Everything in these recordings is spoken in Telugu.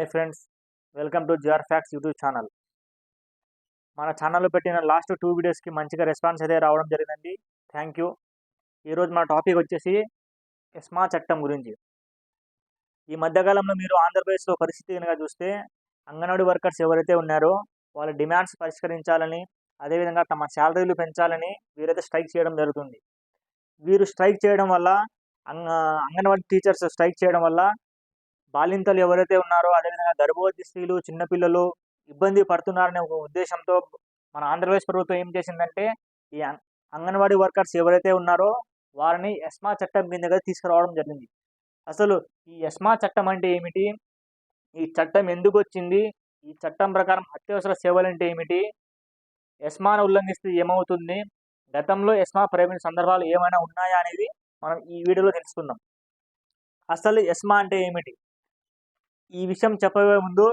Hi friends, welcome to GR facts YouTube channel. మన ఛానల్లో పెట్టిన లాస్ట్ 2 వీడియోస్కి మంచిగా రెస్పాన్స్ అయితే రావడం జరిగిందండి. Thank you. ఈరోజు మన టాపిక్ వచ్చేసి ఎస్మా చట్టం గురించి. ఈ మధ్యకాలంలో మీరు ఆంధ్రప్రదేశ్లో పరిస్థితి కనుక చూస్తే అంగన్వాడీ వర్కర్స్ ఎవరైతే ఉన్నారో వాళ్ళ డిమాండ్స్ పరిష్కరించాలని, అదేవిధంగా తమ శాలరీలు పెంచాలని వీరైతే స్ట్రైక్ చేయడం జరుగుతుంది. వీరు స్ట్రైక్ చేయడం వల్ల అంగన్వాడీ టీచర్స్ స్ట్రైక్ చేయడం వల్ల బాలింతలు ఎవరైతే ఉన్నారో, అదేవిధంగా గర్భవతి స్త్రీలు, చిన్నపిల్లలు ఇబ్బంది పడుతున్నారనే ఒక ఉద్దేశంతో మన ఆంధ్రప్రదేశ్ ప్రభుత్వం ఏం చేసిందంటే ఈ అంగన్వాడీ వర్కర్స్ ఎవరైతే ఉన్నారో వారిని ఎస్మా చట్టం కిందగా తీసుకురావడం జరిగింది. అసలు ఈ ఎస్మా చట్టం అంటే ఏమిటి, ఈ చట్టం ఎందుకు వచ్చింది, ఈ చట్టం ప్రకారం అత్యవసర సేవలు అంటే ఏమిటి, ఎస్మాను ఉల్లంఘిస్తే ఏమవుతుంది, గతంలో ఎస్మా ప్రయోగించిన సందర్భాలు ఏమైనా ఉన్నాయా అనేది మనం ఈ వీడియోలో తెలుసుకుందాం. అసలు ఎస్మా అంటే ఏమిటి, ఈ విషయం చెప్పబోయే ముందు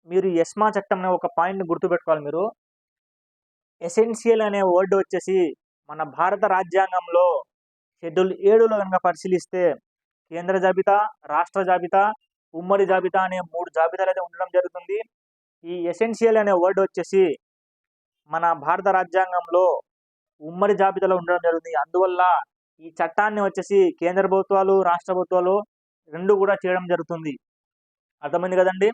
మీరు ఎస్మా చట్టం అనే ఒక పాయింట్ని గుర్తుపెట్టుకోవాలి. మీరు ఎసెన్షియల్ అనే వర్డ్ వచ్చేసి మన భారత రాజ్యాంగంలో షెడ్యూల్ 7లో కనుక పరిశీలిస్తే కేంద్ర జాబితా, రాష్ట్ర జాబితా, ఉమ్మడి జాబితా అనే 3 జాబితాలు అయితే ఉండడం జరుగుతుంది. ఈ ఎసెన్షియల్ అనే వర్డ్ వచ్చేసి మన భారత రాజ్యాంగంలో ఉమ్మడి జాబితాలో ఉండడం జరుగుతుంది. అందువల్ల ఈ చట్టాన్ని వచ్చేసి కేంద్ర ప్రభుత్వాలు, రాష్ట్ర ప్రభుత్వాలు రెండు కూడా చేయడం జరుగుతుంది. అర్థమైంది కదండి.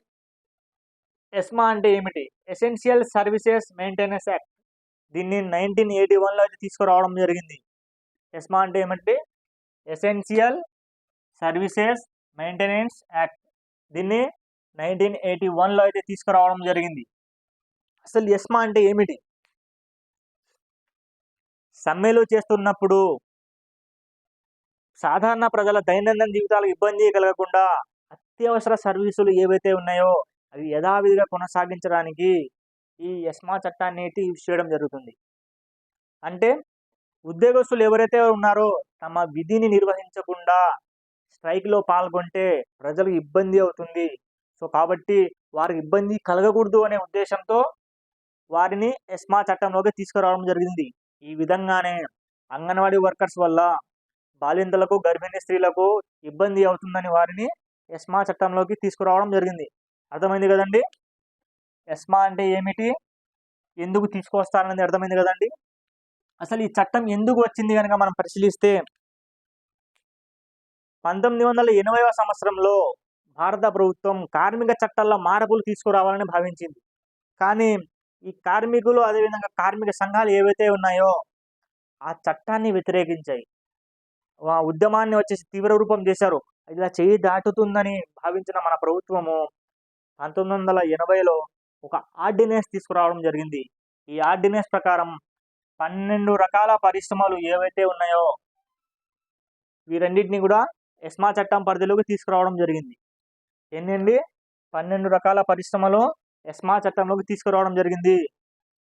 ఎస్మా అంటే ఏమిటి, ఎసెన్షియల్ సర్వీసెస్ మెయింటెనెన్స్ యాక్ట్. దీన్ని 1981లో అయితే తీసుకురావడం జరిగింది. ఎస్మా అంటే ఏమంటే ఎసెన్షియల్ సర్వీసెస్ మెయింటెనెన్స్ యాక్ట్. దీన్ని 1981లో అయితే తీసుకురావడం జరిగింది. అసలు ఎస్మా అంటే ఏమిటి, సమ్మెలు చేస్తున్నప్పుడు సాధారణ ప్రజల దైనందిన జీవితాలకు ఇబ్బంది కలగకుండా అత్యవసర సర్వీసులు ఏవైతే ఉన్నాయో అవి యథావిధిగా కొనసాగించడానికి ఈ ఎస్మా చట్టాన్ని యూజ్ చేయడం జరుగుతుంది. అంటే ఉద్యోగస్తులు ఎవరైతే ఉన్నారో తమ విధిని నిర్వహించకుండా స్ట్రైక్లో పాల్గొంటే ప్రజలకు ఇబ్బంది అవుతుంది. సో కాబట్టి వారికి ఇబ్బంది కలగకూడదు అనే ఉద్దేశంతో వారిని ఎస్మా చట్టంలోకి తీసుకురావడం జరిగింది. ఈ విధంగానే అంగన్వాడీ వర్కర్స్ వల్ల బాలింతలకు, గర్భిణీ స్త్రీలకు ఇబ్బంది అవుతుందని వారిని ఎస్మా చట్టంలోకి తీసుకురావడం జరిగింది. అర్థమైంది కదండి. ఎస్మా అంటే ఏమిటి, ఎందుకు తీసుకొస్తారనేది అర్థమైంది కదండి. అసలు ఈ చట్టం ఎందుకు వచ్చింది కనుక మనం పరిశీలిస్తే 1980వ సంవత్సరంలో భారత ప్రభుత్వం కార్మిక చట్టాల్లో మార్పులు తీసుకురావాలని భావించింది. కానీ ఈ కార్మికులు, అదేవిధంగా కార్మిక సంఘాలు ఏవైతే ఉన్నాయో ఆ చట్టాన్ని వ్యతిరేకించాయి. ఆ ఉద్యమాన్ని వచ్చేసి తీవ్ర రూపం చేశారు. ఇలా చేయి దాటుతుందని భావించిన మన ప్రభుత్వము 1980లో ఒక ఆర్డినెన్స్ తీసుకురావడం జరిగింది. ఈ ఆర్డినెన్స్ ప్రకారం 12 రకాల పరిశ్రమలు ఏవైతే ఉన్నాయో వీరన్నిటిని కూడా ఎస్మా చట్టం పరిధిలోకి తీసుకురావడం జరిగింది. ఎన్నండి, 12 రకాల పరిశ్రమలు ఎస్మా చట్టంలోకి తీసుకురావడం జరిగింది.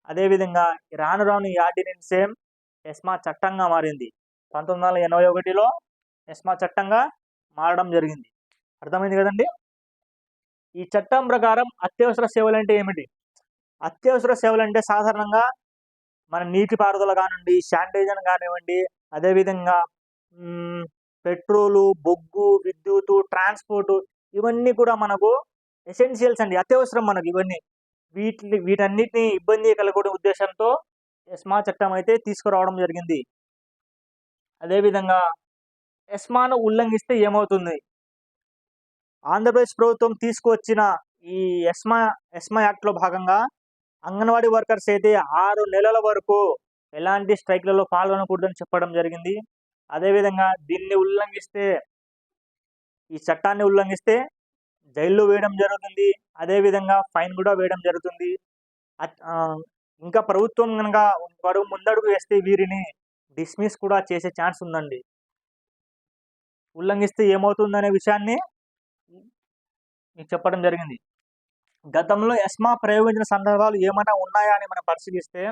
అదేవిధంగా రాను రాను ఈ ఆర్డినెన్స్ ఎస్మా చట్టంగా మారింది. 1981లో ఎస్మా చట్టంగా మారడం జరిగింది. అర్థమైంది కదండి. ఈ చట్టం ప్రకారం అత్యవసర సేవలు అంటే ఏమిటి, అత్యవసర సేవలు అంటే సాధారణంగా మన నీటిపారుదల కానివ్వండి, శానిటైజర్ కానివ్వండి, అదేవిధంగా పెట్రోలు, బొగ్గు, విద్యుత్, ట్రాన్స్పోర్టు, ఇవన్నీ కూడా మనకు ఎసెన్షియల్స్ అండి, అత్యవసరం మనకు. ఇవన్నీ వీటన్నిటిని ఇబ్బంది కలగకూడని ఉద్దేశంతో ఎస్మా చట్టం అయితే తీసుకురావడం జరిగింది. అదేవిధంగా ఎస్మాను ఉల్లంఘిస్తే ఏమవుతుంది, ఆంధ్రప్రదేశ్ ప్రభుత్వం తీసుకువచ్చిన ఈ ఎస్మా యాక్ట్లో భాగంగా అంగన్వాడీ వర్కర్స్ అయితే 6 నెలల వరకు ఎలాంటి స్ట్రైక్లలో పాల్గొనకూడదని చెప్పడం జరిగింది. అదేవిధంగా దీన్ని ఉల్లంఘిస్తే, ఈ చట్టాన్ని ఉల్లంఘిస్తే జైల్లో వేయడం జరుగుతుంది. అదేవిధంగా ఫైన్ కూడా వేయడం జరుగుతుంది. ఇంకా ప్రభుత్వం కనుక ముందడుగు వేస్తే వీరిని డిస్మిస్ కూడా చేసే ఛాన్స్ ఉందండి. ఉల్లంఘిస్తే ఏమవుతుందనే విషయాన్ని మీకు చెప్పడం జరిగింది. గతంలో ఎస్మా ప్రయోగించిన సందర్భాలు ఏమైనా ఉన్నాయా అని మనం పరిశీలిస్తే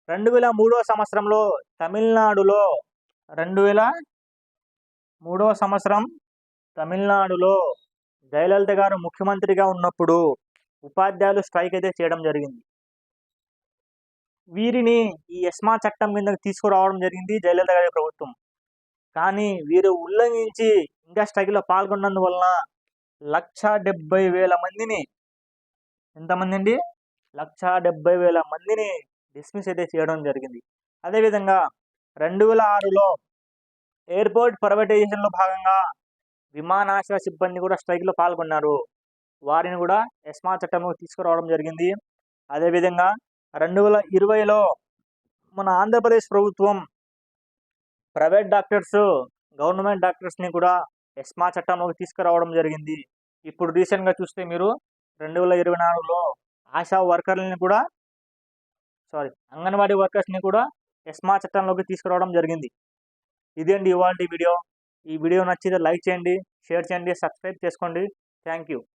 2003వ సంవత్సరంలో తమిళనాడులో 2003వ సంవత్సరం తమిళనాడులో జయలలిత గారు ముఖ్యమంత్రిగా ఉన్నప్పుడు ఉపాధ్యాయులు స్ట్రైక్ అయితే చేయడం జరిగింది. వీరిని ఈ ఎస్మా చట్టం కింద తీసుకురావడం జరిగింది జయలలిత గారి ప్రభుత్వం. కానీ వీరు ఉల్లంఘించి ఇంకా స్ట్రైక్లో పాల్గొన్నందువలన 1,70,000 మందిని, ఎంతమంది అండి? 1,70,000 మందిని డిస్మిస్ అయితే చేయడం జరిగింది. అదేవిధంగా 2006లో ఎయిర్పోర్ట్ ప్రైవేటైజేషన్లో భాగంగా విమానాశ్రయ సిబ్బంది కూడా స్ట్రైక్లో పాల్గొన్నారు. వారిని కూడా ఎస్మా చట్టంలోకి తీసుకురావడం జరిగింది. అదేవిధంగా 2020లో మన ఆంధ్రప్రదేశ్ ప్రభుత్వం ప్రైవేట్ డాక్టర్స్, గవర్నమెంట్ డాక్టర్స్ని కూడా ఎస్మా చట్టంలోకి తీసుకురావడం జరిగింది. ఇప్పుడు రీసెంట్గా చూస్తే మీరు 2024లో ఆశా వర్కర్లని కూడా అంగన్వాడీ వర్కర్స్ని కూడా ఎస్మా చట్టంలోకి తీసుకురావడం జరిగింది. ఇదేంటి ఇవాల్టి వీడియో. ఈ వీడియో నచ్చితే లైక్ చేయండి, షేర్ చేయండి, సబ్స్క్రైబ్ చేసుకోండి. Thank you.